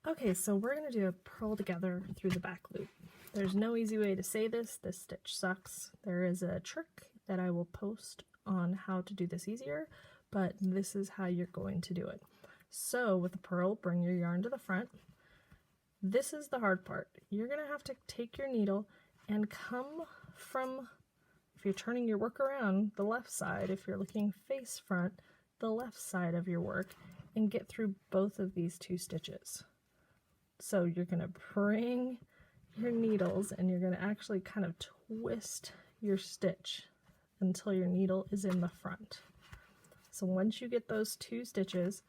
Okay, so we're going to do a purl together through the back loop. There's no easy way to say this. This stitch sucks. There is a trick that I will post on how to do this easier, but this is how you're going to do it. So with the purl, bring your yarn to the front. This is the hard part. You're going to have to take your needle and come from, if you're turning your work around, the left side, if you're looking face front, the left side of your work, and get through both of these two stitches. So you're going to bring your needles and you're going to actually kind of twist your stitch until your needle is in the front. So once you get those two stitches,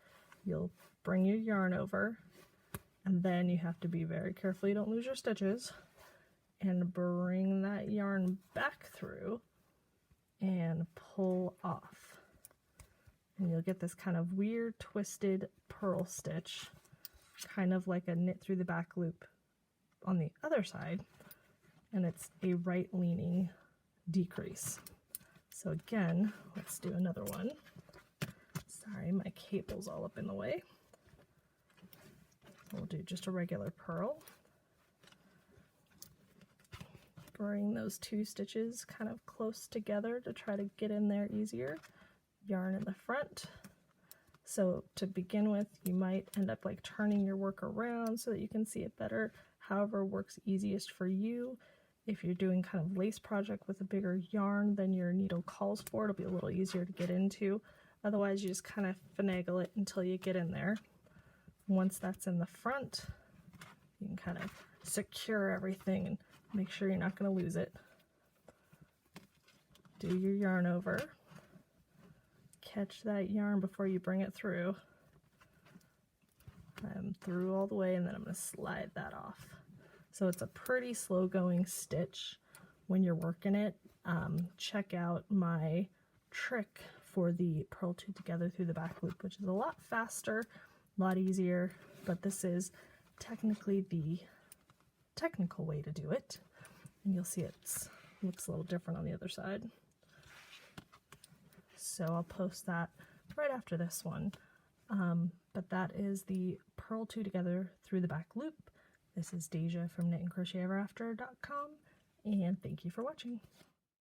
you'll bring your yarn over, and then you have to be very careful you don't lose your stitches, and bring that yarn back through and pull off. And you'll get this kind of weird twisted purl stitch, kind of like a knit through the back loop on the other side, and it's a right leaning decrease. So again, let's do another one. Sorry, my cable's all up in the way. We'll do just a regular purl. Bring those two stitches kind of close together to try to get in there easier. Yarn in the front. So to begin with, you might end up like turning your work around so that you can see it better. However works easiest for you. If you're doing kind of lace project with a bigger yarn than your needle calls for, it'll be a little easier to get into. Otherwise, you just kind of finagle it until you get in there. Once that's in the front, you can kind of secure everything and make sure you're not going to lose it. Do your yarn over. Catch that yarn before you bring it through. I'm through all the way, and then I'm going to slide that off. So it's a pretty slow going stitch when you're working it. Check out my trick for the purl two together through the back loop, which is a lot faster, a lot easier, but this is technically the technical way to do it. And you'll see it looks a little different on the other side. So I'll post that right after this one. But that is the purl two together through the back loop. This is Deja from knitandcrocheteverafter.com, and thank you for watching.